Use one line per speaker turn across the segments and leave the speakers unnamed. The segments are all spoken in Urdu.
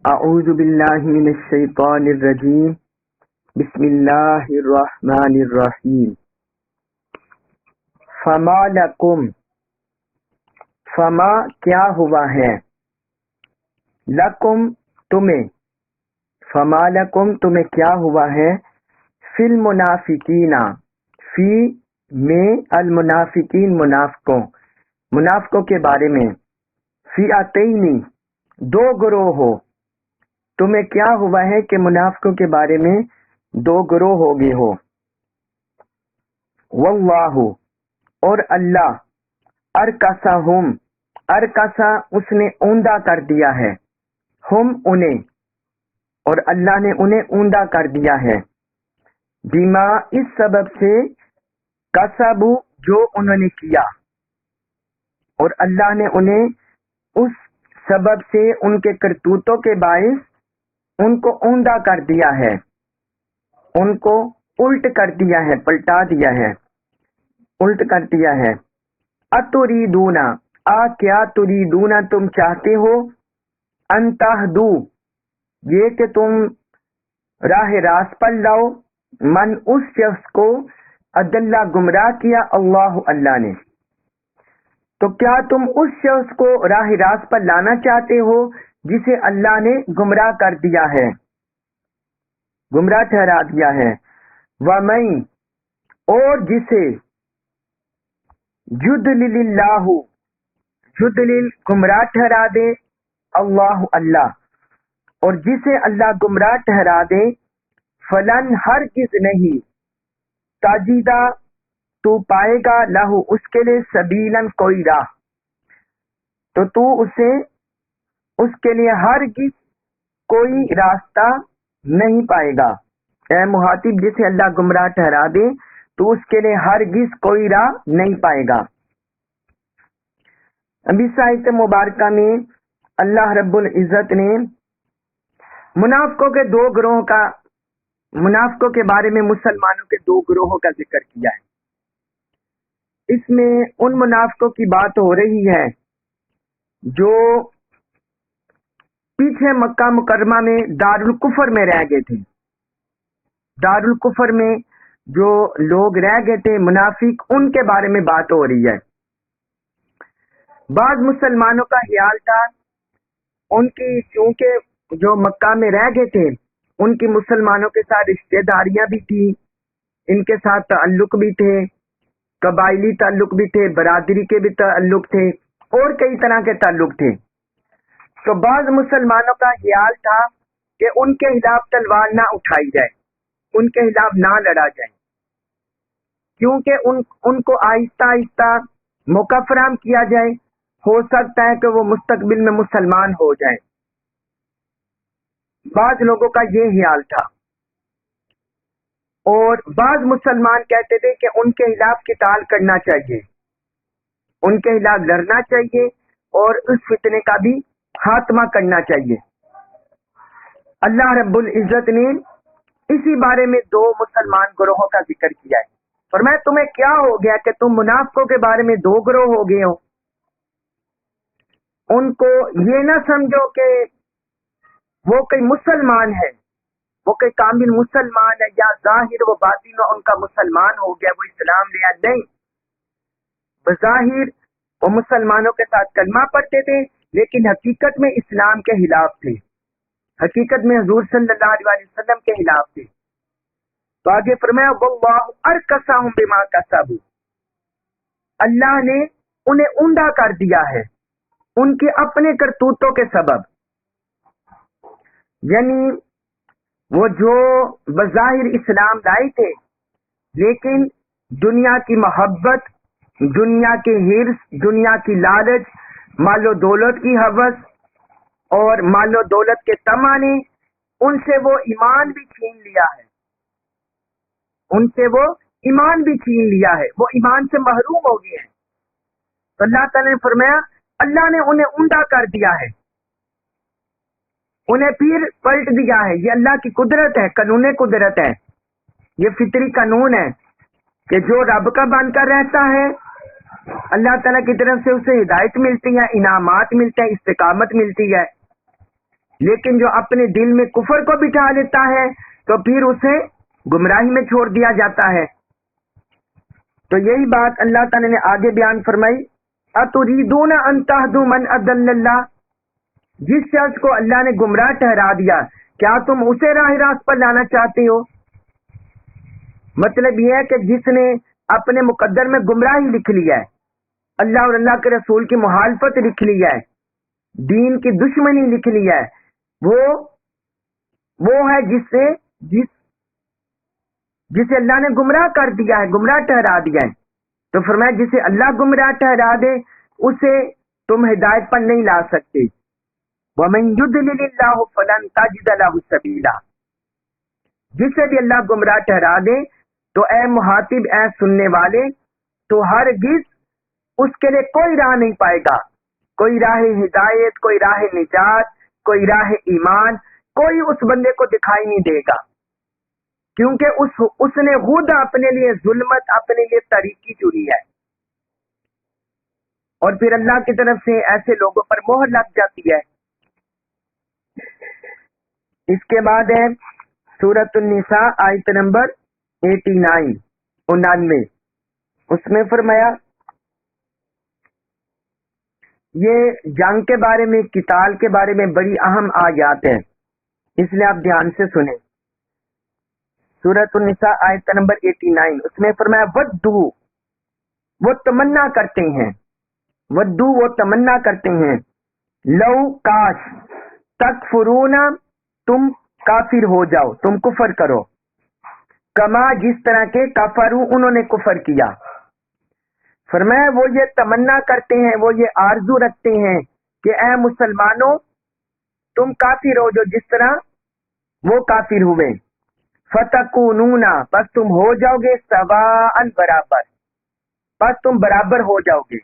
اعوذ باللہ من الشیطان الرجیم بسم اللہ الرحمن الرحیم فما لکم فما کیا ہوا ہے لکم تمہیں فما لکم تمہیں کیا ہوا ہے فی المنافقین فی میں المنافقین منافقوں کے بارے میں فئتین دو گروہ ہو تمہیں کیا ہوا ہے کہ منافقوں کے بارے میں دو گروہ ہو گئے ہو واللہ اور اللہ ارکسہم ارکسا اس نے اوندا کر دیا ہے ہم انہیں اور اللہ نے انہیں اوندا کر دیا ہے بما اس سبب سے کسبو جو انہوں نے کیا اور اللہ نے انہیں اس سبب سے ان کے کرتوتوں کے باعث ان کو اوندا کر دیا ہے ان کو الٹ کر دیا ہے پلٹا دیا ہے الٹ کر دیا ہے اتریدون کیا تریدون تم چاہتے ہو ان تہدو یہ کہ تم راہ راست پر لاؤ من اس شخص کو ادلہ گمراہ کیا اللہ نے تو کیا تم اس شخص کو راہ راست پر لانا چاہتے ہو جسے اللہ نے گمراہ کر دیا ہے گمراہ ٹھہرا دیا ہے وَمَن اور جسے یُضْلِلِ اللَّهُ یُضْلِل گمراہ ٹھہرا دے اللہ اور جسے اللہ گمراہ ٹھہرا دے فلن ہرگز نہیں تجدہ تو پائے گا لہو اس کے لیے سبیلاً کوئی راہ تو تو اسے اس کے لیے ہرگز کوئی راستہ نہیں پائے گا اے مخاطب جسے اللہ گمراہ ٹھہرا دے تو اس کے لیے ہرگز کوئی راہ نہیں پائے گا ابھی آیت مبارکہ میں اللہ رب العزت نے منافقوں کے بارے میں مسلمانوں کے دو گروہوں کا ذکر کیا ہے اس میں ان منافقوں کی بات ہو رہی ہے جو پیچھے مکہ مکرمہ میں دارالکفر میں رہ گئے تھے دارالکفر میں جو لوگ رہ گئے تھے منافق ان کے بارے میں بات ہو رہی ہے بعض مسلمانوں کا خیال تھا ان کی چونکہ جو مکہ میں رہ گئے تھے ان کی مسلمانوں کے ساتھ رشتہ داریاں بھی تھی ان کے ساتھ تعلق بھی تھے قبائلی تعلق بھی تھے برادری کے بھی تعلق تھے اور کئی طرح کے تعلق تھے تو بعض مسلمانوں کا خیال تھا کہ ان کے خلاف تلوار نہ اٹھائی جائے ان کے خلاف نہ لڑا جائے کیونکہ ان کو آہستہ آہستہ موقع فراہم کیا جائے ہو سکتا ہے کہ وہ مستقبل میں مسلمان ہو جائیں بعض لوگوں کا یہ خیال تھا اور بعض مسلمان کہتے تھے کہ ان کے خلاف قتال کرنا چاہیے ان کے خلاف لڑنا چاہیے اور اس فتنے کا بھی خاتمہ کرنا چاہیے اللہ رب العزت نے اسی بارے میں دو مسلمان گروہوں کا ذکر کیا ہے فرمایا تمہیں کیا ہو گیا کہ تم منافقوں کے بارے میں دو گروہ ہو گئے ہو ان کو یہ نہ سمجھو کہ وہ کوئی مسلمان ہے وہ کوئی کامل مسلمان ہے یا ظاہر و باطن ان کا مسلمان ہو گیا وہ اسلام لیا نہیں بظاہر وہ مسلمانوں کے ساتھ کلمہ پڑھتے تھے لیکن حقیقت میں اسلام کے خلاف تھے حقیقت میں حضور صلی اللہ علیہ وسلم کے خلاف تھے تو آگے فرمایا واللہ ارکسہم بما کسبوا اللہ نے انہیں اوندا کر دیا ہے ان کے اپنے کرتوتوں کے سبب یعنی وہ جو بظاہر اسلام لائے تھے لیکن دنیا کی محبت دنیا کے حرص دنیا کی لالچ مال و دولت کی ہوس اور مال و دولت کے طمع نے ان سے وہ ایمان بھی چھین لیا ہے ان سے وہ ایمان بھی چھین لیا ہے وہ ایمان سے محروم ہو گئے ہیں تو اللہ تعالیٰ نے فرمایا اللہ نے انہیں اوندا کر دیا ہے انہیں پھر پلٹ دیا ہے یہ اللہ کی قدرت ہے قانون قدرت ہے یہ فطری قانون ہے کہ جو رب کا بن کر رہتا ہے اللہ تعالیٰ کی طرف سے اسے ہدایت ملتی ہے انعامات ملتے ہیں استقامت ملتی ہے لیکن جو اپنے دل میں کفر کو بٹھا لیتا ہے تو پھر اسے گمراہی میں چھوڑ دیا جاتا ہے۔ تو یہی بات اللہ تعالی نے آگے بیان فرمائی، اتریدون ان تہدوا من اضل اللہ، جس شخص کو اللہ نے گمراہ ٹھہرا دیا کیا تم اسے راہ راست پر لانا چاہتے ہو؟ مطلب یہ ہے کہ جس نے اپنے مقدر میں گمراہی لکھ لیا ہے، اللہ اور اللہ کے رسول کی مخالفت لکھ لی ہے، دین کی دشمنی لکھ لی ہے، وہ ہے جسے اللہ نے گمراہ کر دیا ہے، گمراہ ٹھہرا دیا ہے۔ تو فرمایا جسے اللہ گمراہ ٹھہرا دے اسے تم ہدایت پر نہیں لا سکتے۔ وَمَن يُضْلِلِ اللَّهُ فَلَن تَجِدَ لَهُ سَبِيلًا، جسے بھی اللہ گمراہ ٹھہرا دے تو اے مخاطب، اے سننے والے، تو ہرگز اس کے لیے کوئی راہ نہیں پائے گا، کوئی راہ ہدایت، کوئی راہ نجات، کوئی راہ ایمان، کوئی اس بندے کو دکھائی نہیں دے گا، کیونکہ اس نے خود اپنے لیے ظلمت، اپنے لیے طریقی چنی ہے۔ اور پھر اللہ کی طرف سے ایسے لوگوں پر مہر لگ جاتی ہے۔ اس کے بعد ہے سورۃ النساء آیت نمبر 89، اس میں فرمایا یہ جنگ کے بارے میں، قتال کے بارے میں بڑی اہم آیات ہیں، اس لیے آپ دھیان سے سنیں۔ سورۃ النساء آیت نمبر 89، اس میں فرمایا ودو، وہ تمنا کرتے ہیں، ودو وہ تمنا کرتے ہیں، لو کاش، تکفرون تم کافر ہو جاؤ، تم کفر کرو، کما جس طرح کے کفروا انہوں نے کفر کیا۔ فرمایا وہ یہ تمنا کرتے ہیں، وہ یہ آرزو رکھتے ہیں کہ اے مسلمانوں تم کافر ہو جو جس طرح وہ کافر ہوئے، فتکونون بس تم ہو جاؤ گے، سواء برابر، بس تم برابر ہو جاؤ گے،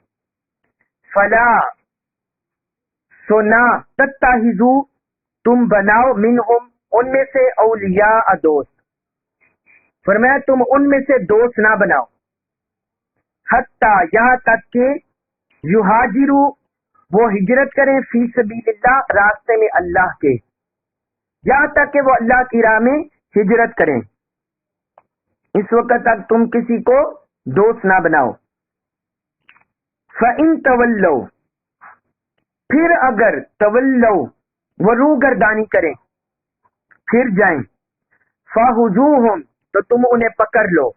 فلا سونا تتخذو تم بناؤ منہم ان میں سے اولیاء دوست، فرمایا تم ان میں سے دوست نہ بناؤ، حتی یہاں تک کہ یہاجرو وہ ہجرت کریں، فی سبیل اللہ راستے میں اللہ کے، یہاں تک کہ وہ اللہ کی راہ میں ہجرت کریں، اس وقت تک تم کسی کو دوست نہ بناؤ۔ فَإِن تَوَلَّوْا پھر اگر تولو وہ روگردانی کریں، پھر جائیں، فَخُذُوهُمْ تو تم انہیں پکڑ لو،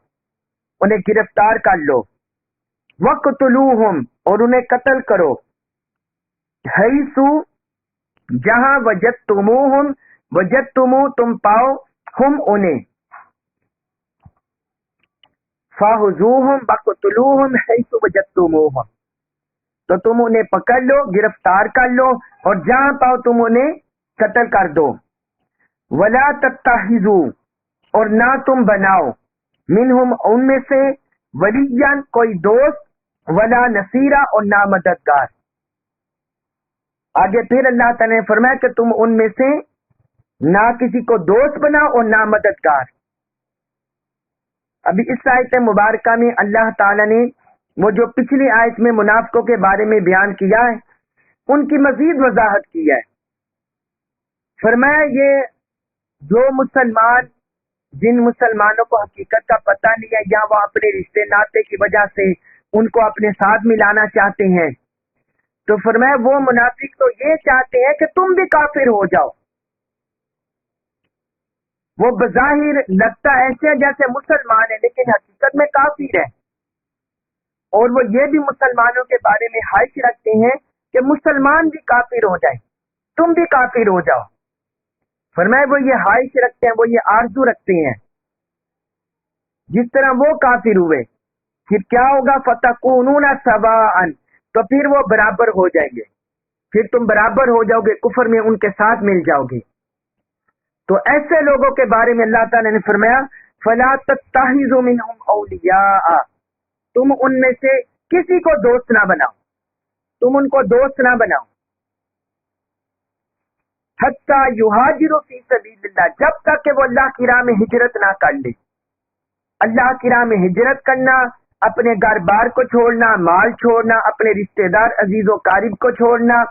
انہیں گرفتار کر لو، وَقْتُلُوهُمْ اور انہیں قتل کرو، حیث جہاں وجدتموہم وجدتمو تم پاؤ ہم انہیں، فَخُذُوهُمْ وَقْتُلُوهُمْ حیث وجدتموہم تو تم انہیں پکڑ لو، گرفتار کر لو، اور جہاں پاؤ تم انہیں قتل کر دو، وَلَا تَتَّخِذُوا اور نہ تم بناؤ، منہم ان میں سے، ولیًا کوئی دوست، ولا نصیرا اور نہ مددگار۔ آگے پھر اللہ تعالیٰ نے فرمایا کہ تم ان میں سے نہ کسی کو دوست بناؤ اور نہ مددگار۔ ابھی اس آیت مبارکہ میں اللہ تعالیٰ نے وہ جو پچھلی آیت میں منافقوں کے بارے میں بیان کیا ہے ان کی مزید وضاحت کی ہے۔ فرمایا یہ جو مسلمان، جن مسلمانوں کو حقیقت کا پتہ نہیں ہے یا وہ اپنے رشتے ناطے کی وجہ سے ان کو اپنے ساتھ ملانا چاہتے ہیں، تو فرمایا وہ منافق تو یہ چاہتے ہیں کہ تم بھی کافر ہو جاؤ۔ وہ بظاہر لگتا ایسے جیسے مسلمان ہے لیکن حقیقت میں کافر ہے، اور وہ یہ بھی مسلمانوں کے بارے میں خواہش رکھتے ہیں کہ مسلمان بھی کافر ہو جائیں، تم بھی کافر ہو جاؤ۔ فرمایا وہ یہ خواہش رکھتے ہیں، وہ یہ آرزو رکھتے ہیں جس طرح وہ کافر ہوئے، پھر کیا ہوگا؟ فتکونون سواء تو پھر وہ برابر ہو جائیں گے، پھر تم برابر ہو جاؤ گے، کفر میں ان کے ساتھ مل جاؤ گے۔ تو ایسے لوگوں کے بارے میں اللہ تعالیٰ نے فرمایا فلا تتخذوا منہم اولیاء تم ان میں سے کسی کو دوست نہ بناؤ، تم ان کو دوست نہ بناؤ، حتی یہاجروا فی سبیل اللہ جب تک کہ وہ اللہ کی راہ میں ہجرت نہ کر لے۔ اللہ کی راہ میں ہجرت کرنا، اپنے گھر بار کو چھوڑنا، مال چھوڑنا، اپنے رشتہ دار عزیز و قریب کو چھوڑنا،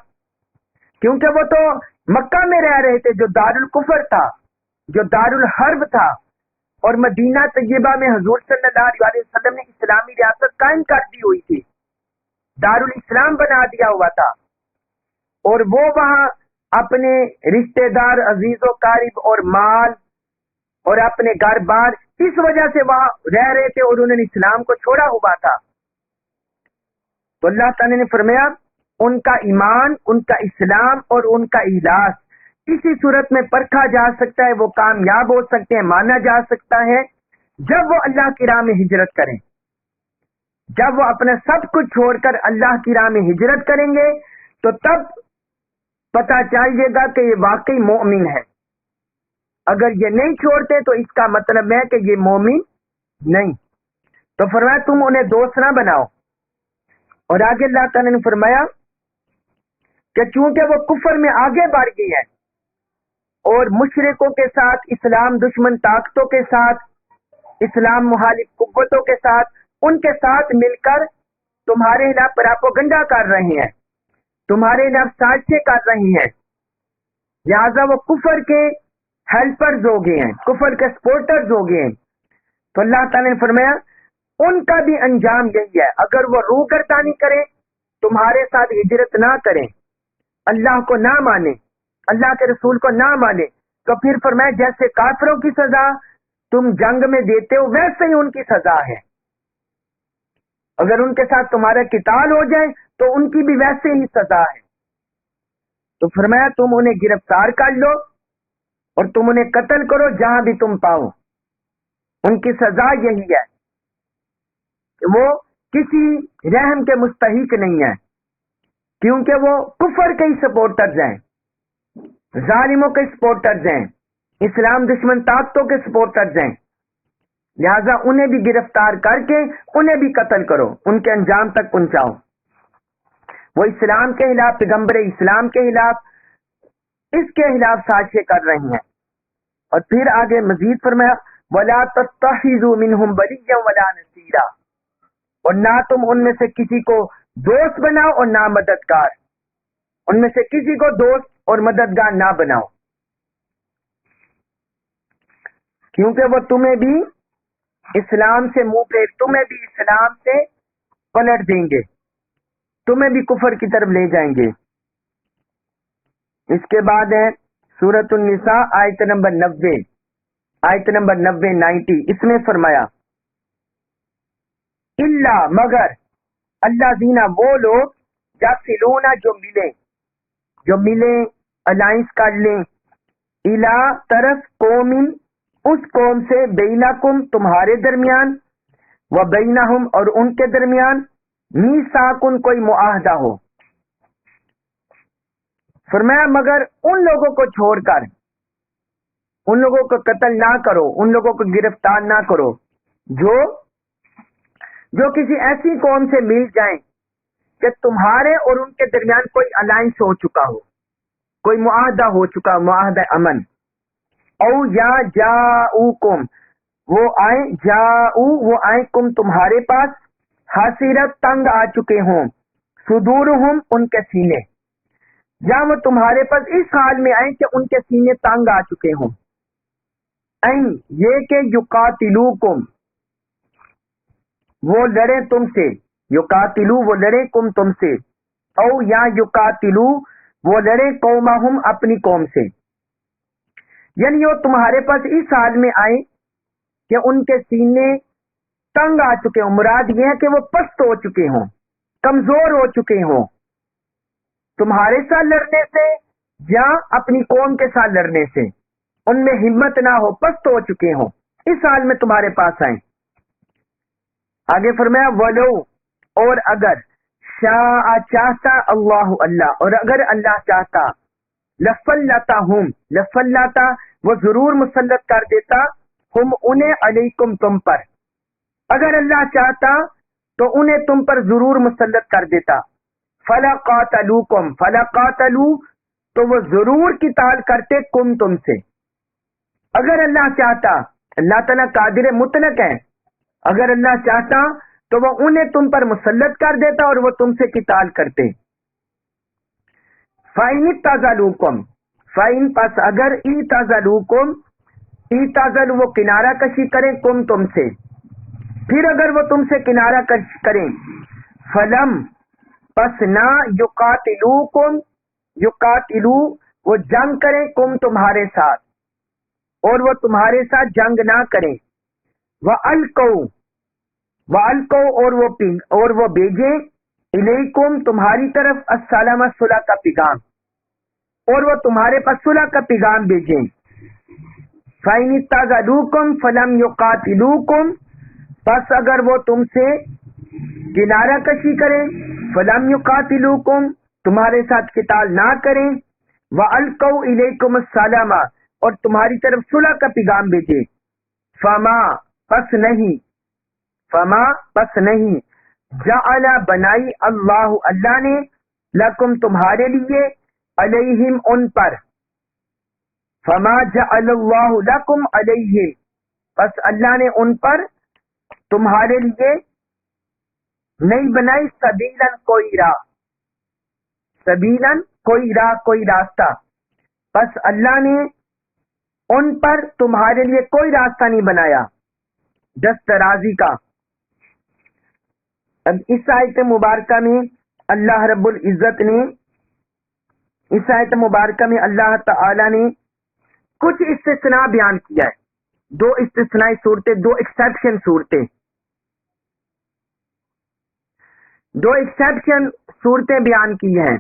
کیونکہ وہ تو مکہ میں رہ رہے تھے جو دارالکفر تھا، جو دارالحرب تھا، اور مدینہ طیبہ میں حضور صلی اللہ علیہ وسلم نے اسلامی ریاست قائم کر دی ہوئی تھی، دارالاسلام بنا دیا ہوا تھا، اور وہ وہاں اپنے رشتہ دار، عزیز و قارب اور مال اور اپنے گھر بار اس وجہ سے وہاں رہ رہے تھے، اور انہوں نے اسلام کو چھوڑا ہوا تھا۔ تو اللہ تعالی نے فرمایا ان کا ایمان، ان کا اسلام اور ان کا اخلاص اسی صورت میں پرکھا جا سکتا ہے، وہ کامیاب ہو سکتے ہیں، مانا جا سکتا ہے جب وہ اللہ کی راہ میں ہجرت کریں، جب وہ اپنا سب کچھ چھوڑ کر اللہ کی راہ میں ہجرت کریں گے تو تب پتہ چاہیے گا کہ یہ واقعی مومن ہے۔ اگر یہ نہیں چھوڑتے تو اس کا مطلب ہے کہ یہ مومن نہیں۔ تو فرمایا تم انہیں دوست نہ بناؤ، اور آگے اللہ تعالیٰ نے فرمایا کہ چونکہ وہ کفر میں آگے بڑھ گئی ہے اور مشرکوں کے ساتھ، اسلام دشمن طاقتوں کے ساتھ، اسلام مخالف قوتوں کے ساتھ، ان کے ساتھ مل کر تمہارے خلاف پراپوگنڈا کر رہے ہیں، تمہارے خلاف سازشیں کر رہی ہیں، لہذا وہ کفر کے ہیلپرز ہو گئے ہیں، کفر کے سپورٹرز ہو گئے ہیں۔ تو اللہ تعالیٰ نے فرمایا ان کا بھی انجام یہی ہے، اگر وہ روگردانی کریں، تمہارے ساتھ ہجرت نہ کریں، اللہ کو نہ مانے، اللہ کے رسول کو نہ مانے، تو پھر فرمایا جیسے کافروں کی سزا تم جنگ میں دیتے ہو ویسے ہی ان کی سزا ہے۔ اگر ان کے ساتھ تمہارا قتال ہو جائے تو ان کی بھی ویسے ہی سزا ہے۔ تو فرمایا تم انہیں گرفتار کر لو اور تم انہیں قتل کرو جہاں بھی تم پاؤ، ان کی سزا یہی ہے کہ وہ کسی رحم کے مستحق نہیں ہے، کیونکہ وہ کفر کے ہی سپورٹرز ہیں، ظالموں کے سپورٹرز ہیں، اسلام دشمن طاقتوں کے سپورٹرز ہیں، لہذا انہیں بھی گرفتار کر کے انہیں بھی قتل کرو، ان کے انجام تک پہنچاؤ۔ وہ اسلام کے خلاف، پیغمبر اسلام کے خلاف، اس کے خلاف سازشیں کر رہی ہیں۔ اور پھر آگے مزید فرمایا وَلَا تَتَّخِذُوا مِنْهُمْ وَلِيًّا وَلَا نَصِيرًا، اور نہ تم ان میں سے کسی کو دوست بناؤ اور نہ مددگار، ان میں سے کسی کو دوست اور مددگار نہ بناؤ، کیونکہ وہ تمہیں بھی اسلام سے منہ پھیر، تمہیں بھی اسلام سے پلٹ دیں گے، تمہیں بھی کفر کی طرف لے جائیں گے۔ اس کے بعد ہے سورۃ النساء آیت نمبر 90، آیت نمبر 90 اس میں فرمایا اللہ مگر اللہ زینا وہ لوگ یصلون جو ملیں الائنس کر لیں الا طرف قوم اس قوم سے بینکم تمہارے درمیان و بینہم اور ان کے درمیان میثاقن کوئی معاہدہ ہو۔ فرمایا مگر ان لوگوں کو چھوڑ کر، ان لوگوں کو قتل نہ کرو، ان لوگوں کو گرفتار نہ کرو جو کسی ایسی قوم سے مل جائیں کہ تمہارے اور ان کے درمیان کوئی الائنس ہو چکا ہو، کوئی معاہدہ ہو چکا ہو، معاہدہ امن، او یا جاؤکم وہ آئیں کم تمہارے پاس حسیرت تنگ آ چکے ہوں، صدورہم ان کے سینے، یا وہ تمہارے پاس اس حال میں آئیں کہ ان کے سینے تنگ آ چکے ہوں، این یہ کہ یقاتلوکم وہ لڑے تم سے، یقاتلو وہ لڑے کم تم سے، او یا یقاتلو وہ لڑے قومہم اپنی قوم سے، یعنی وہ تمہارے پاس اس حال میں آئے کہ ان کے سینے تنگ آ چکے ہوں، مراد یہ ہے کہ وہ پست ہو چکے ہوں، کمزور ہو چکے ہوں تمہارے ساتھ لڑنے سے یا اپنی قوم کے ساتھ لڑنے سے، ان میں ہمت نہ ہو، پست ہو چکے ہوں، اس حال میں تمہارے پاس آئیں۔ آگے فرمایا ولو اور اگر شاء چاہتا اللہ اور اگر اللہ چاہتا لفلتا وہ ضرور مسلط کر دیتا ہم انہیں علیکم تم پر، اگر اللہ چاہتا تو انہیں تم پر ضرور مسلط کر دیتا، فلقاتلوکم فلقاتلو تو وہ ضرور قتال کرتے کم تم سے، اگر اللہ چاہتا، اللہ تعالیٰ قادر مطلق ہے، اگر اللہ چاہتا تو وہ انہیں تم پر مسلط کر دیتا اور وہ تم سے قتال کرتے۔ فَإِنِ اتَّزَلُوكُمْ فَإِن پس اگر اِعْتَزَلُوكُمْ اِعْتَزَلُوا وہ کنارہ کشی کریں کم تم سے، پھر اگر وہ تم سے کنارہ کشی کریں، فَلَمْ پس نہ يُقَاتِلُوكُمْ يُقَاتِلُوا وہ جنگ کریں کم تمہارے ساتھ، اور وہ تمہارے ساتھ جنگ نہ کریں، وَأَلْقَوْا اور وہ بھیجیں الیکم تمہاری طرف السلام صلح کا پیغام، اور وہ تمہارے پاس صلح کا پیغام بھیجیں۔ فَإِنِ اعْتَزَلُوكُمْ فَلَمْ يُقَاتِلُوكُمْ پس اگر وہ تم سے کنارہ کشی کریں، فَلَمْ يُقَاتِلُوكُمْ تمہارے ساتھ قتال نہ کریں، وَأَلْقَوْا إِلَيْكُمُ السَّلَامَ اور تمہاری طرف صلح کا پیغام بھیجے، فَمَا پس نہیں جعل بنائی اللہ نے لکم تمہارے لیے علیہم ان پر، فما جعل اللہ لکم علیہم پس اللہ نے ان پر تمہارے لیے نہیں بنائی سبیلاً کوئی راہ، سبیلاً کوئی راہ کوئی راستہ، پس اللہ نے ان پر تمہارے لیے کوئی راستہ نہیں بنایا دست درازی کا۔ اب اس آیت مبارکہ میں اللہ رب العزت نے اس آیت مبارکہ میں اللہ تعالی نے کچھ استثناء بیان کیا ہے، دو استثنائی صورتیں، دو ایکسیپشن صورتیں، دو ایکسیپشن صورتیں بیان کی ہیں،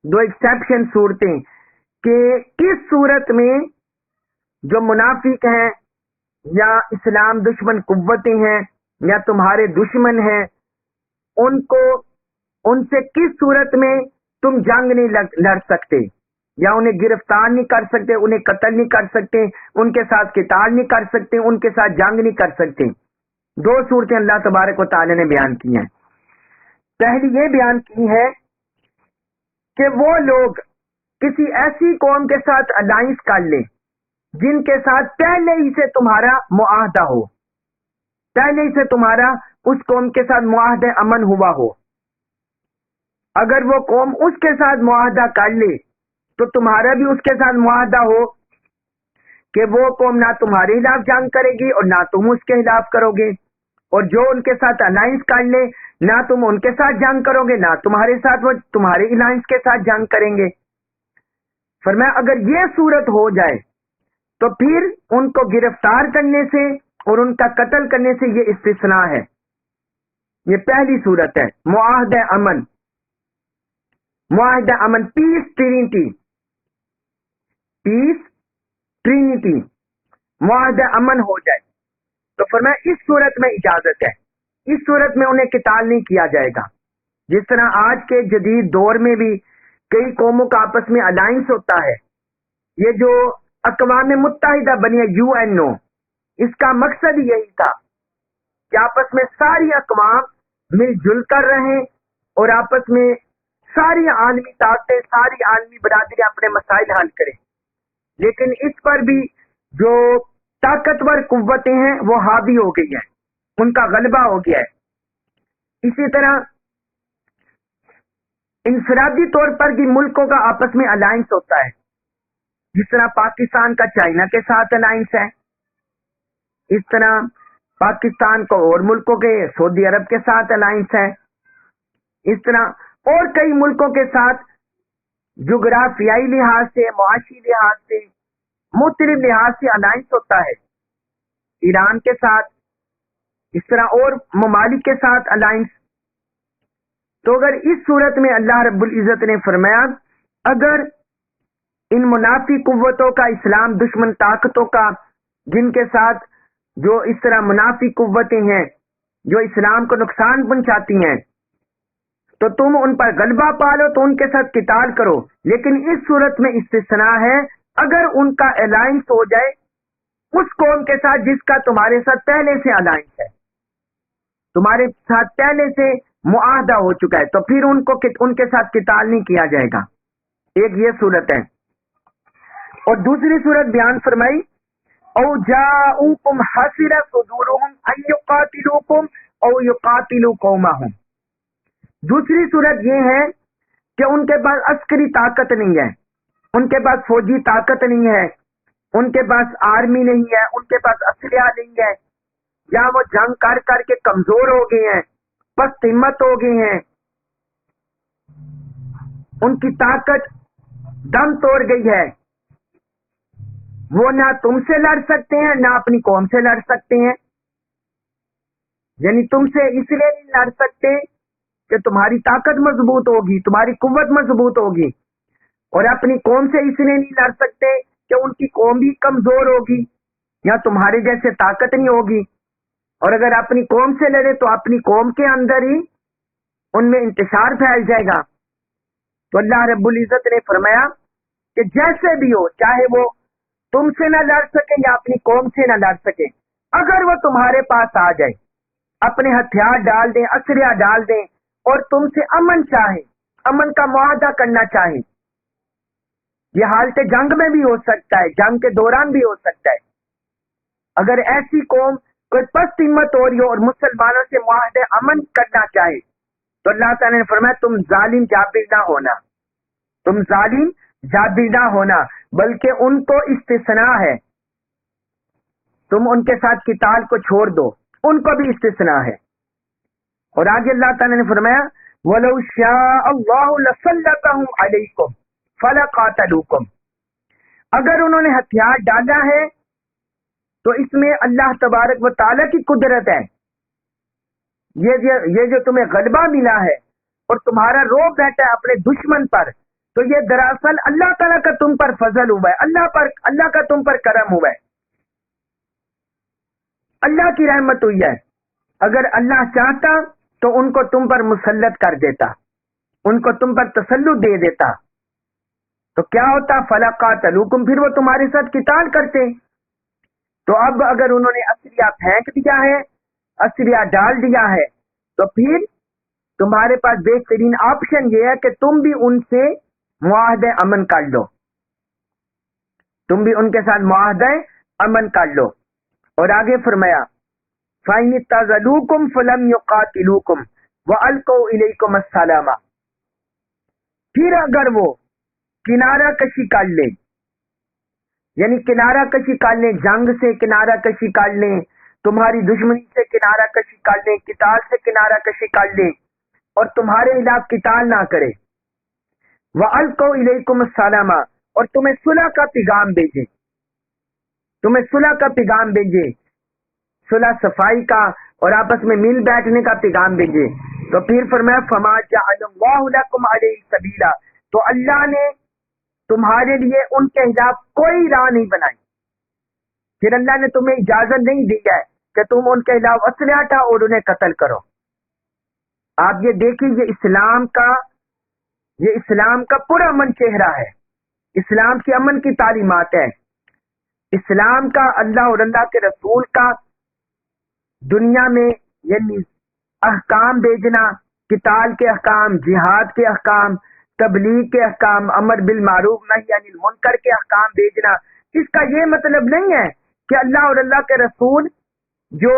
دو ایکسیپشن صورتیں کہ کس صورت میں جو منافق ہیں یا اسلام دشمن قوتیں ہیں یا تمہارے دشمن ہیں، ان سے کس صورت میں تم جنگ نہیں لڑ سکتے یا انہیں گرفتار نہیں کر سکتے، انہیں قتل نہیں کر سکتے، ان کے ساتھ قتال نہیں کر سکتے، ان کے ساتھ جنگ نہیں کر سکتے۔ دو صورتیں اللہ تبارک و تعالی نے بیان کی ہیں۔ پہلی یہ بیان کی ہے کہ وہ لوگ کسی ایسی قوم کے ساتھ الائنس کر لیں جن کے ساتھ پہلے ہی سے تمہارا معاہدہ ہو، پہلے ہی سے تمہارا اس قوم کے ساتھ معاہدہ امن ہوا ہو۔ اگر وہ قوم اس کے ساتھ معاہدہ کر لے تو تمہارا بھی اس کے ساتھ معاہدہ ہو کہ وہ قوم نہ تمہارے خلاف جنگ کرے گی اور نہ تم اس کے خلاف کرو گے، اور جو ان کے ساتھ الائنس کر لے نہ تم ان کے ساتھ جنگ کرو گے نہ تمہارے ساتھ وہ تمہارے الائنس کے ساتھ جنگ کریں گے۔ فرمایا اگر یہ صورت ہو جائے تو پھر ان کو گرفتار کرنے سے اور ان کا قتل کرنے سے یہ استثناء ہے، یہ پہلی صورت ہے۔ معاہدہ امن، معاہدہ امن، پیس ٹرینٹی، معاہدہ امن ہو جائے تو فرمایا اس صورت میں اجازت ہے، اس صورت میں انہیں قتال نہیں کیا جائے گا۔ جس طرح آج کے جدید دور میں بھی کئی قوموں کا آپس میں الائنس ہوتا ہے، یہ جو اقوام متحدہ بنی ہے UNO، اس کا مقصد یہی تھا کہ آپس میں ساری اقوام مل جل کر رہیں اور آپس میں ساری عالمی طاقتیں، ساری عالمی برادری اپنے مسائل حل کریں، لیکن اس پر بھی جو طاقتور قوتیں ہیں وہ حاوی ہو گئی ہیں، ان کا غلبہ ہو گیا ہے۔ اسی طرح انفرادی طور پر بھی ملکوں کا آپس میں الائنس ہوتا ہے، جس طرح پاکستان کا چائنا کے ساتھ الائنس ہے، اس طرح پاکستان کو اور ملکوں کے سعودی عرب کے ساتھ الائنس ہے، اس طرح اور کئی ملکوں کے ساتھ جغرافیائی لحاظ سے، معاشی لحاظ سے، مختلف لحاظ سے الائنس ہوتا ہے، ایران کے ساتھ، اس طرح اور ممالک کے ساتھ الائنس۔ تو اگر اس صورت میں اللہ رب العزت نے فرمایا اگر ان منافی قوتوں کا، اسلام دشمن طاقتوں کا، جن کے ساتھ جو اس طرح منافی قوتیں ہیں جو اسلام کو نقصان پہنچاتی ہیں، تو تم ان پر غلبہ پالو تو ان کے ساتھ قتال کرو، لیکن اس صورت میں استثناء ہے اگر ان کا الائنس ہو جائے اس قوم کے ساتھ جس کا تمہارے ساتھ پہلے سے الائنس ہے، تمہارے ساتھ پہلے سے معاہدہ ہو چکا ہے، تو پھر ان کے ساتھ قتال نہیں کیا جائے گا۔ ایک یہ صورت ہے، اور دوسری صورت بیان فرمائی او جاؤکم حسر صدورہم ان یقاتلوکم او یقاتلوا قومہم۔ دوسری صورت یہ ہے کہ ان کے پاس عسکری طاقت نہیں ہے، ان کے پاس فوجی طاقت نہیں ہے، ان کے پاس آرمی نہیں ہے، ان کے پاس اسلحہ نہیں ہے، یا وہ جنگ کر کر کے کمزور ہو گئے ہیں، پست ہمت ہو گئے ہیں، ان کی طاقت دم توڑ گئی ہے، وہ نہ تم سے لڑ سکتے ہیں نہ اپنی قوم سے لڑ سکتے ہیں. یعنی تم سے اس لیے نہیں لڑ سکتے کہ تمہاری طاقت مضبوط ہوگی، تمہاری قوت مضبوط ہوگی، اور اپنی قوم سے اس لیے نہیں لڑ سکتے کہ ان کی قوم بھی کمزور ہوگی یا تمہارے جیسے طاقت نہیں ہوگی. اور اگر اپنی قوم سے لڑے تو اپنی قوم کے اندر ہی ان میں انتشار پھیل جائے گا. تو اللہ رب العزت نے فرمایا کہ جیسے بھی ہو، چاہے وہ تم سے نہ لڑ سکے یا اپنی قوم سے نہ لڑ سکے، اگر وہ تمہارے پاس آ جائے، اپنے ہتھیار ڈال دیں، اسلحہ ڈال دیں، اور تم سے امن چاہیں، امن کا معاہدہ کرنا چاہیں، یہ حالت جنگ میں بھی ہو سکتا ہے، جنگ کے دوران بھی ہو سکتا ہے. اگر ایسی قوم کوئی پست ہمت ہو رہی ہو اور مسلمانوں سے معاہدے امن کرنا چاہے تو اللہ تعالیٰ نے فرمایا تم ظالم جابر نہ ہونا، تم ظالم جابر نہ ہونا، بلکہ ان کو استثناء ہے، تم ان کے ساتھ قتال کو چھوڑ دو، ان کو بھی استثناء ہے. اور آگے اللہ تعالیٰ نے فرمایا وَلَوْ شَاءَ اللَّهُ لَسَلَّطَهُمْ عَلَيْكُمْ فَلَقَاتَلُوكُمْ، اگر انہوں نے ہتھیار ڈالا ہے تو اس میں اللہ تبارک و تعالیٰ کی قدرت ہے. یہ جو تمہیں غلبہ ملا ہے اور تمہارا روب بیٹھا ہے اپنے دشمن پر، تو یہ دراصل اللہ تعالیٰ کا تم پر فضل ہوا ہے، اللہ کا تم پر کرم ہوا ہے، اللہ کی رحمت ہوئی ہے. اگر اللہ چاہتا تو ان کو تم پر مسلط کر دیتا، ان کو تم پر تسلط دے دیتا، تو کیا ہوتا؟ فَلَقَاتَلُوكُمْ، پھر وہ تمہارے ساتھ قتال کرتے. تو اب اگر انہوں نے اسلحہ پھینک دیا ہے، اسلحہ ڈال دیا ہے، تو پھر تمہارے پاس بہترین آپشن یہ ہے کہ تم بھی ان سے معاہدہ امن کر لو، تم بھی ان کے ساتھ معاہدہ امن کر لو. اور آگے فرمایا فَإِنِ اعْتَزَلُوكُمْ فَلَمْ يُقَاتِلُوكُمْ وَأَلْقَوْا إِلَيْكُمُ السَّلَامَ، پھر اگر وہ کنارہ کشی کر لیں، یعنی کنارہ کشی کر لیں، جنگ سے کنارہ کشی کر لیں، تمہاری دشمنی سے کنارہ کشی کر لیں، قتال سے کنارہ کشی کر لیں، اور تمہارے خلاف قتال نہ کرے، وَأَلْقَوْا إِلَيْكُمُ السَّلَامَ، اور تمہیں صلح کا پیغام بھیجے، تمہیں صلح کا پیغام بھیجے، صلح صفائی کا اور آپس میں مل بیٹھنے کا پیغام بھیجے. تو پھر فرمایا فَمَا جَعَلَ اللَّهُ لَكُمْ عَلَيْهِ سَبِيلًا، تو اللہ نے تمہارے لیے ان کے خلاف کوئی راہ نہیں بنائی، پھر اللہ نے تمہیں اجازت نہیں دی ہے کہ تم ان کے خلاف اسلحہ اٹھاؤ اور انہیں قتل کرو. آپ یہ دیکھیں، یہ اسلام کا پورا امن چہرہ ہے، اسلام کی امن کی تعلیمات ہے، اسلام کا اللہ اور اللہ کے رسول کا دنیا میں یعنی احکام بھیجنا، قتال کے احکام، جہاد کے احکام، تبلیغ کے احکام، امر بالمعروف نہی عن المنکر کے احکام بھیجنا، اس کا یہ مطلب نہیں ہے کہ اللہ اور اللہ کے رسول جو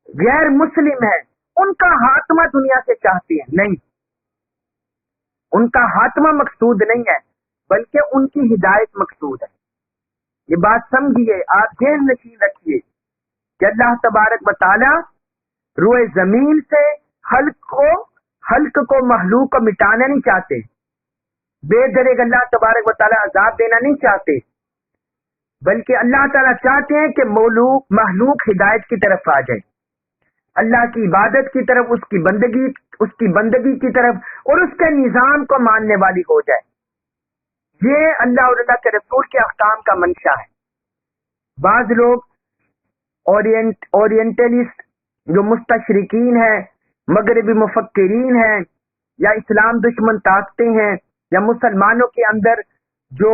غیر مسلم ہیں ان کا خاتمہ دنیا سے چاہتے ہیں، نہیں، ان کا خاتمہ مقصود نہیں ہے، بلکہ ان کی ہدایت مقصود ہے. یہ بات سمجھیے، آپ ذہن نشین رکھیے کہ اللہ تبارک و تعالی روئے زمین سے خلق کو مخلوق کو مٹانا نہیں چاہتے، بے درگ اللہ تبارک و تعالی عذاب دینا نہیں چاہتے، بلکہ اللہ تعالیٰ چاہتے ہیں کہ مخلوق ہدایت کی طرف آ جائے، اللہ کی عبادت کی طرف، اس کی بندگی کی طرف، اور اس کے نظام کو ماننے والی ہو جائے. یہ اللہ اور اللہ کے رسول کے احکام کا منشا ہے. بعض لوگ اورینٹلسٹ جو مستشرقین ہیں، مغربی مفکرین ہیں، یا اسلام دشمن طاقتیں ہیں، یا مسلمانوں کے اندر جو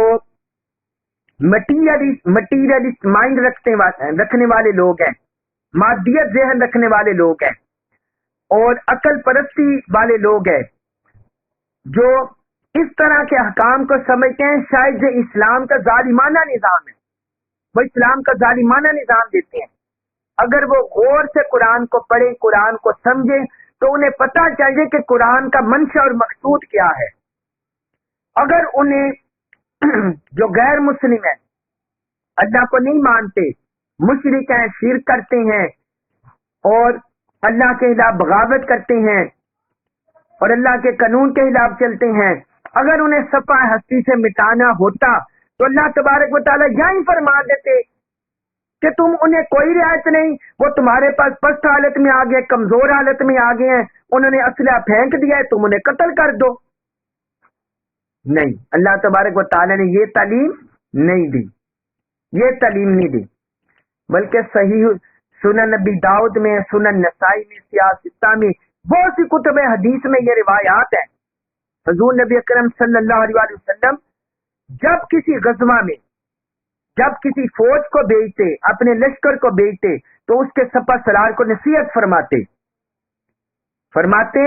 مٹیریلسٹ مائنڈ رکھنے والے لوگ ہیں، مادیت ذہن رکھنے والے لوگ ہیں، اور عقل پرستی والے لوگ ہیں، جو اس طرح کے احکام کو سمجھتے ہیں شاید یہ اسلام کا ظالمانہ نظام ہے، وہ اسلام کا ظالمانہ نظام دیتے ہیں. اگر وہ غور سے قرآن کو پڑھیں، قرآن کو سمجھیں، تو انہیں پتہ چاہیے کہ قرآن کا منشا اور مقصود کیا ہے. اگر انہیں جو غیر مسلم ہیں، اللہ کو نہیں مانتے، مشرک ہیں، شرک کرتے ہیں اور اللہ کے خلاف بغاوت کرتے ہیں اور اللہ کے قانون کے خلاف چلتے ہیں، اگر انہیں صفحہ ہستی سے مٹانا ہوتا تو اللہ تبارک و تعالیٰ یہی فرما دیتے کہ تم انہیں کوئی رعایت نہیں، وہ تمہارے پاس پست حالت میں آ گئے، کمزور حالت میں آ گئے ہیں، انہوں نے اسلحہ پھینک دیا ہے، تم انہیں قتل کر دو۔ نہیں، اللہ تبارک و تعالیٰ نے یہ تعلیم نہیں دی، یہ تعلیم نہیں دی، بلکہ صحیح سنن نبی داؤد میں، سنن نسائی میں، سیاستہ میں، بہت سی کتب حدیث میں یہ روایات ہیں۔ حضور نبی اکرم صلی اللہ علیہ وآلہ وسلم جب کسی غزوہ میں، جب کسی فوج کو بھیجتے، اپنے لشکر کو بھیجتے تو اس کے سپہ سالار کو نصیحت فرماتے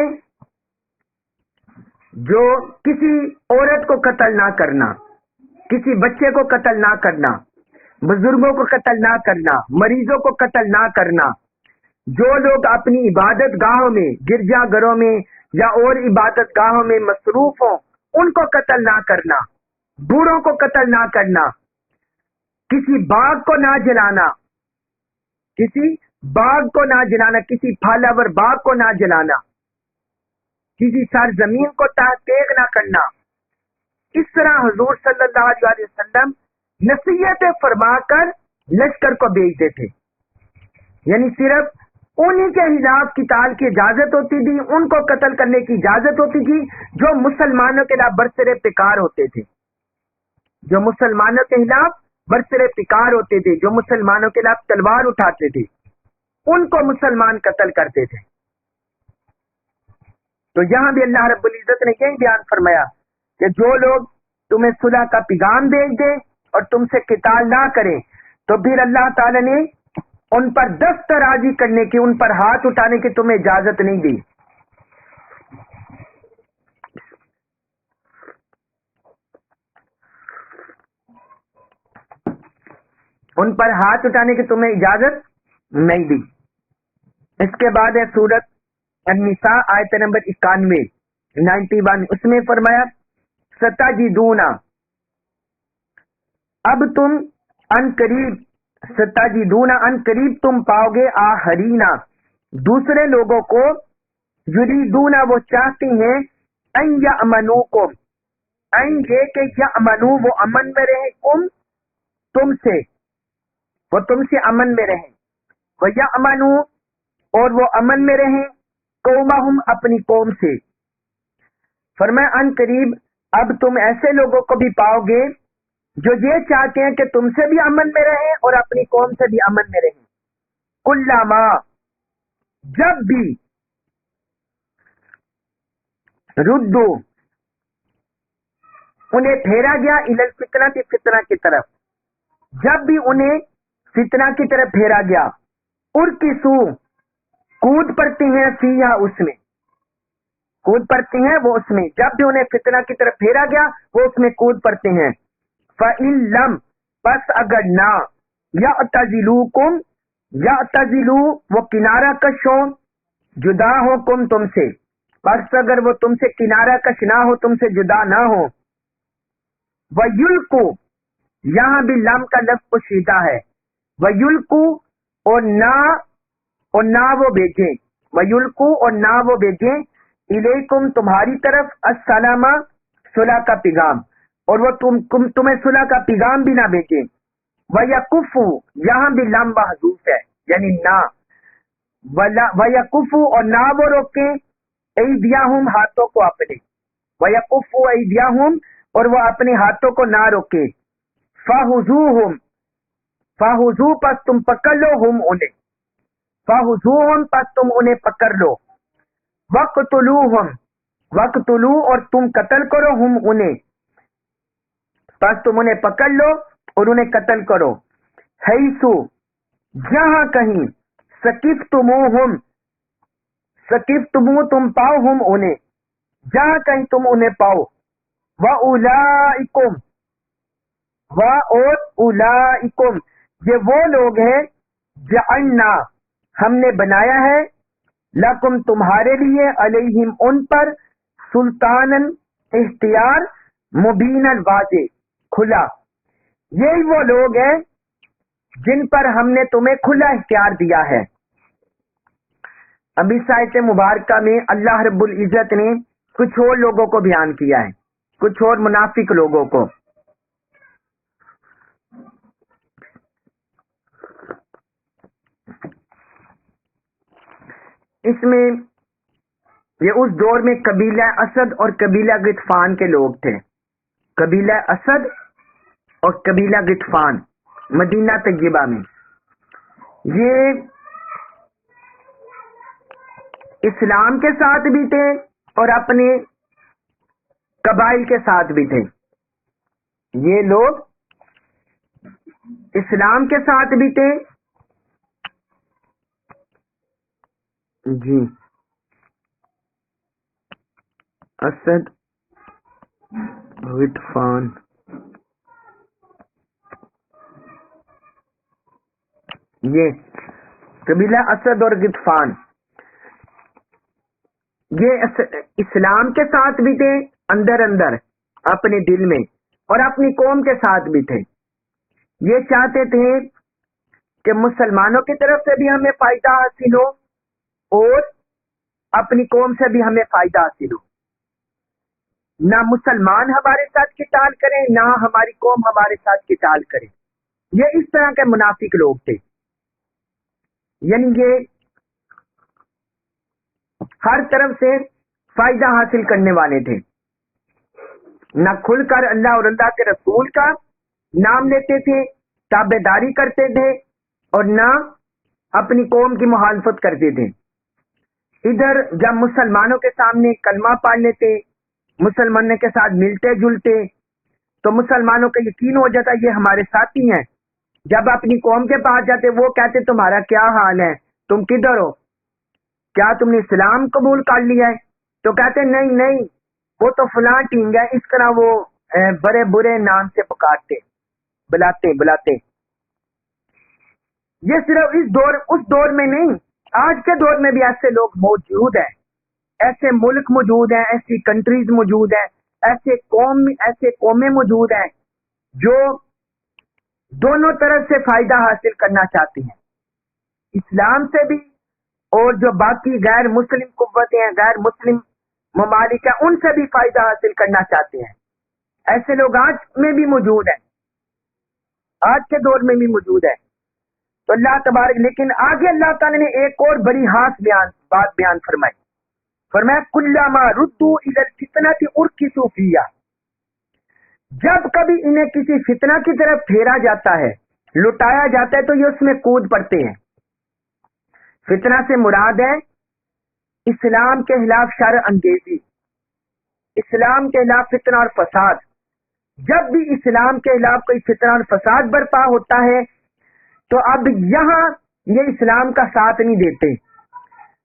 جو کسی عورت کو قتل نہ کرنا، کسی بچے کو قتل نہ کرنا، بزرگوں کو قتل نہ کرنا، مریضوں کو قتل نہ کرنا، جو لوگ اپنی عبادت گاہوں میں، گرجا گھروں میں یا اور عبادت گاہوں میں مصروف ہوں ان کو قتل نہ کرنا، بوڑھوں کو قتل نہ کرنا، کسی باغ کو نہ جلانا، کسی باغ کو نہ جلانا، کسی پھالاور باغ کو نہ جلانا، کسی سرزمین کو تحقیق نہ کرنا۔ اس طرح حضور صلی اللہ علیہ وسلم نصیحت فرما کر لشکر کو بھیجتے تھے، یعنی صرف انہی کے خلاف قتال کی اجازت ہوتی تھی، ان کو قتل کرنے کی اجازت ہوتی تھی جو مسلمانوں کے خلاف برسر پیکار ہوتے تھے، جو مسلمانوں کے خلاف برسر پیکار ہوتے تھے، جو مسلمانوں کے خلاف تلوار اٹھاتے تھے، ان کو مسلمان قتل کرتے تھے۔ تو یہاں بھی اللہ رب العزت نے یہی بیان فرمایا کہ جو لوگ تمہیں صلح کا پیغام بھیج دیں اور تم سے قتال نہ کریں تو پھر اللہ تعالی نے ان پر دست درازی کرنے کی، ان پر ہاتھ اٹھانے کی تمہیں اجازت نہیں دی۔ ان پر ہاتھ اٹھانے کی تمہیں اجازت نہیں دی۔ اس کے بعد ہے سورت النساء آیت نمبر 91، اس میں فرمایا ستجدونا، اب تم ان قریب، ستجدونا ان قریب تم پاؤ گے، آخرینا دوسرے لوگوں کو، یریدونا وہ چاہتے ہیں، ان یامنوکم، ان یہ کہ یامنو وہ امن میں رہیں، تم سے، وہ تم سے امن میں رہیں، وَيَأْمَنُ اور وہ امن میں رہیں، قومہم اپنی قوم سے۔ فرمایا ان قریب اب تم ایسے لوگوں کو بھی پاؤ گے جو یہ چاہتے ہیں کہ تم سے بھی امن میں رہیں اور اپنی قوم سے بھی امن میں رہیں۔ کلما جب بھی، ردو انہیں پھیرا گیا، الی الفتنہ کی فتنہ کی طرف، جب بھی انہیں فتنہ کی طرف پھیرا گیا، ارکسو کود پڑتے ہیں، فیہا اس میں کود پڑتے ہیں، وہ اس میں جب بھی انہیں فتنہ کی طرف پھیرا گیا وہ اس میں کود پڑتے ہیں۔ فَإِن لَّمْ بس اگر نہ، یعتزلوکم یعتزلو وہ کنارہ کش ہو، جدا ہو کم تم سے، بس اگر وہ تم سے کنارہ کش نہ ہو، تم سے جدا نہ ہو۔ وَيُلْقُوا یہاں بھی لم کا لفظ پوشیدہ ہے، وَيُلْقُوا اور نہ وہ بھیجیں، وَيُلْقُوا اور نہ وہ بھیجیں، الیکم تمہاری طرف، السلام صلح کا پیغام، اور وہ تمہیں صلح کا پیغام بھی نہ بھیجیں۔ وَيَكُفُّوا یہاں بھی لم محذوف ہے، یعنی نہ، وَيَكُفُّوا اور نہ وہ روکیں، ایدیہم ہاتھوں کو اپنے، وَيَكُفُّوا ایدیہم اور وہ اپنے ہاتھوں کو نہ روکیں، فَخُذُوهُمْ فَخُذُوا پس تم پکڑ لو، ہم انہیں، فَخُذُوهُمْ پس تم انہیں پکڑ لو، وَقْتُلُوهُمْ وَقْتُلُوا اور تم قتل کرو، ہم انہیں، پس تم انہیں پکڑ لو اور انہیں قتل کرو، حیثو جہاں کہیں، سکفتموہم سکفتمو تم پاؤ، ہم انہیں جہاں کہیں تم انہیں پاؤ، وَأُولَئِكُمْ اور اولئکم یہ وہ لوگ ہیں، جعلنا ہم نے بنایا ہے، لکم تمہارے لیے، علیہم ان پر، سلطانن اختیار، مبینا واضح، کھلا. یہی وہ لوگ ہیں جن پر ہم نے تمہیں کھلا اختیار دیا ہے. اب اس آیت مبارکہ میں اللہ رب العزت نے کچھ اور لوگوں کو بیان کیا ہے، کچھ اور منافق لوگوں کو. اس میں یہ اس دور میں قبیلہ اسد اور قبیلہ غطفان کے لوگ تھے. قبیلہ اسد اور قبیلہ غطفان مدینہ طیبہ میں، یہ اسلام کے ساتھ بھی تھے اور اپنے قبائل کے ساتھ بھی تھے. یہ لوگ اسلام کے ساتھ بھی تھے جی. اسد غطفان یہ قبیلہ اسد اور غطفان یہ اسلام کے ساتھ بھی تھے اندر اندر اپنے دل میں، اور اپنی قوم کے ساتھ بھی تھے. یہ چاہتے تھے کہ مسلمانوں کی طرف سے بھی ہمیں فائدہ حاصل ہو اور اپنی قوم سے بھی ہمیں فائدہ حاصل ہو. نہ مسلمان ہمارے ساتھ قتال کریں، نہ ہماری قوم ہمارے ساتھ قتال کرے. یہ اس طرح کے منافق لوگ تھے. یعنی یہ ہر طرف سے فائدہ حاصل کرنے والے تھے. نہ کھل کر اللہ اور اللہ کے رسول کا نام لیتے تھے، تابع داری کرتے تھے، اور نہ اپنی قوم کی مخالفت کرتے تھے. ادھر جب مسلمانوں کے سامنے کلمہ پڑھ لیتے، مسلمانوں کے ساتھ ملتے جلتے، تو مسلمانوں کا یقین ہو جاتا یہ ہمارے ساتھی ہیں. جب اپنی قوم کے پاس جاتے وہ کہتے تمہارا کیا حال ہے، تم کدھر ہو، کیا تم نے اسلام قبول کر لیا ہے؟ تو کہتے نہیں نہیں، وہ تو فلاں ٹینگ ہے. اس طرح وہ بڑے برے نام سے پکارتے بلاتے. یہ صرف اس دور میں نہیں، آج کے دور میں بھی ایسے لوگ موجود ہیں، ایسے ملک موجود ہیں، ایسی کنٹریز موجود ہیں، ایسے قومیں موجود ہیں جو دونوں طرف سے فائدہ حاصل کرنا چاہتی ہیں، اسلام سے بھی اور جو باقی غیر مسلم قوتیں ہیں، غیر مسلم ممالک ہیں، ان سے بھی فائدہ حاصل کرنا چاہتے ہیں. ایسے لوگ آج میں بھی موجود ہیں، آج کے دور میں بھی موجود ہے. تو اللہ تبارک، لیکن آگے اللہ تعالی نے ایک اور بڑی بات بیان فرمایا کلما ردوا الی الفتنۃ ارکسوا فیہا. جب کبھی انہیں کسی فتنہ کی طرف پھیرا جاتا ہے، لٹایا جاتا ہے، تو یہ اس میں کود پڑتے ہیں. فتنہ سے مراد ہے اسلام کے خلاف شر انگیزی، اسلام کے خلاف فتنہ اور فساد. جب بھی اسلام کے خلاف کوئی فتنہ اور فساد برپا ہوتا ہے تو اب یہاں یہ اسلام کا ساتھ نہیں دیتے،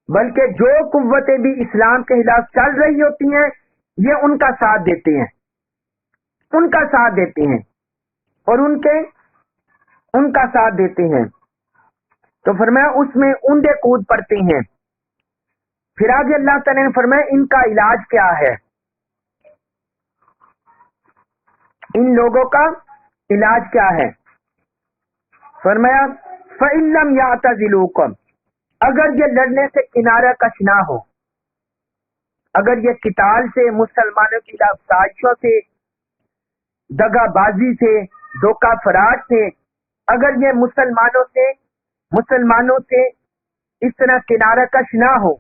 بلکہ جو قوتیں بھی اسلام کے خلاف چل رہی ہوتی ہیں یہ ان کا ساتھ دیتے ہیں، ان کا ساتھ دیتے ہیں اور ان کا ساتھ دیتے ہیں. تو فرمایا اس میں اوندے کود پڑتے ہیں. پھر آگے اللہ تعالی نے فرمایا ان کا علاج کیا ہے، ان لوگوں کا علاج کیا ہے. فرمایا فَإِن لَّمْ يَعْتَزِلُوكُمْ، اگر یہ لڑنے سے کنارہ کش نہ ہو، اگر یہ قتال سے، مسلمانوں کی خلاف سازشوں سے، دغا بازی سے، دھوکہ فراڈ سے، اگر یہ مسلمانوں سے اس طرح کنارہ کش نہ ہو،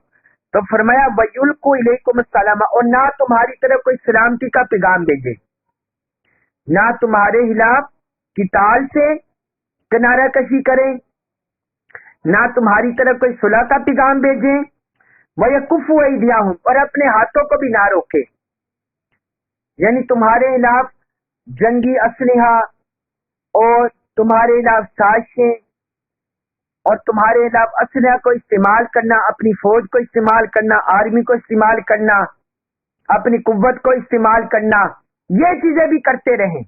تو فرمایا وَيُلْقُوا إِلَيْكُمُ السَّلَامَ، اور نہ تمہاری طرف کوئی سلامتی کا پیغام بھیجے، نہ تمہارے خلاف قتال سے کنارہ کشی کریں، نہ تمہاری طرف کوئی صلح کا پیغام بھیجیں، وَيَكُفُّوا أَيْدِيَهُمْ، اور اپنے ہاتھوں کو بھی نہ روکے. یعنی تمہارے خلاف جنگی اسلحہ اور تمہارے خلاف سازشیں اور تمہارے خلاف اسلحہ کو استعمال کرنا، اپنی فوج کو استعمال کرنا، آرمی کو استعمال کرنا، اپنی قوت کو استعمال کرنا، یہ چیزیں بھی کرتے رہیں.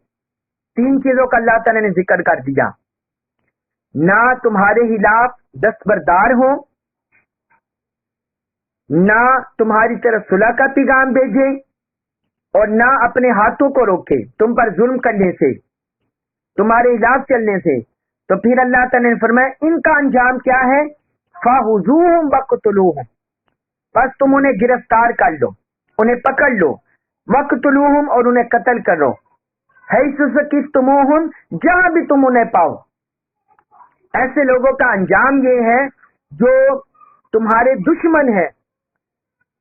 3 چیزوں کا اللہ تعالی نے ذکر کر دیا. نہ تمہارے خلاف دستبردار ہوں، نہ تمہاری طرف صلح کا پیغام بھیجیں، اور نہ اپنے ہاتھوں کو روکے تم پر ظلم کرنے سے، تمہارے خلاف چلنے سے، تو پھر اللہ تعالیٰ نے فرمایا ان کا انجام کیا ہے؟ فَخُذُوهُمْ وَاقْتُلُوهُمْ، بس تم انہیں گرفتار کر لو، انہیں پکڑ لو، وَاقْتُلُوهُمْ، اور انہیں قتل کرو، حَيْثُ ثَقِفْتُمُوهُمْ، جہاں بھی تم انہیں پاؤ۔ ایسے لوگوں کا انجام یہ ہے جو تمہارے دشمن ہیں،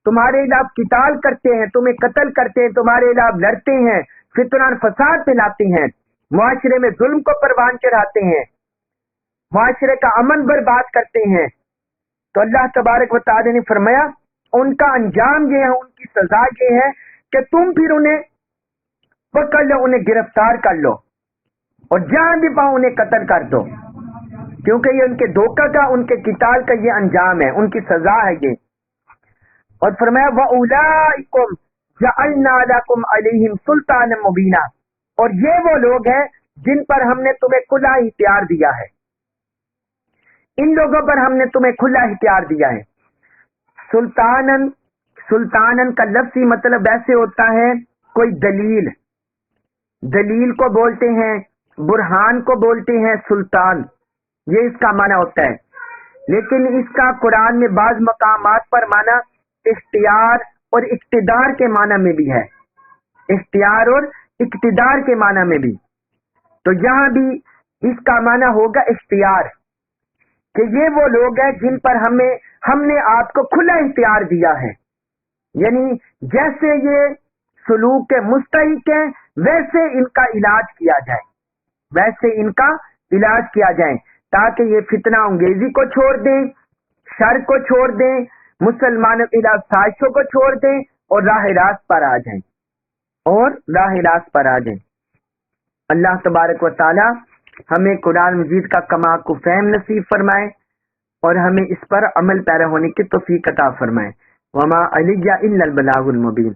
تمہارے خلاف قتال کرتے ہیں، تمہیں قتل کرتے ہیں، تمہارے خلاف لڑتے ہیں، فتنہ اور فساد پھیلاتے ہیں، معاشرے میں ظلم کو پروان چڑھاتے ہیں، معاشرے کا امن برباد کرتے ہیں، تو اللہ تبارک و تعالی نے فرمایا ان کا انجام یہ ہے، ان کی سزا یہ ہے کہ تم پھر انہیں پکڑ لو، انہیں گرفتار کر لو، اور جہاں بھی پاؤ انہیں قتل کر دو، کیونکہ یہ ان کے دھوکہ کا، ان کے قتال کا یہ انجام ہے، ان کی سزا ہے یہ۔ اور فرمایا وَأُولَئِكُمْ جَعَلْنَا لَكُمْ عَلَيْهِمْ سُلْطَانًا مُبِينًا، اور یہ وہ لوگ ہیں جن پر ہم نے تمہیں کھلا اختیار دیا ہے، ان لوگوں پر ہم نے تمہیں کھلا اختیار دیا ہے۔ سلطانن کا لفظی مطلب ایسے ہوتا ہے کوئی دلیل، دلیل کو بولتے ہیں، برہان کو بولتے ہیں سلطان، یہ اس کا معنی ہوتا ہے، لیکن اس کا قرآن میں بعض مقامات پر معنی اختیار اور اقتدار کے معنی میں بھی ہے، اختیار اور اقتدار کے معنی میں بھی، تو یہاں بھی اس کا معنی ہوگا اختیار، کہ یہ وہ لوگ ہیں جن پر ہم نے آپ کو کھلا اختیار دیا ہے، یعنی جیسے یہ سلوک کے مستحق ہیں ویسے ان کا علاج کیا جائے، ویسے ان کا علاج کیا جائے، تاکہ یہ فتنہ انگیزی کو چھوڑ دیں، شر کو چھوڑ دیں، مسلمانوں کے خلاف سازشوں کو چھوڑ دیں، اور راہ راست پر آ جائیں، اور راہ راست پر آ جائیں۔ اللہ تبارک و تعالی ہمیں قرآن مجید کا کما کو فہم نصیب فرمائے، اور ہمیں اس پر عمل پیرا ہونے کی توفیق عطا فرمائے۔ وما علی الا البلاغ المبین۔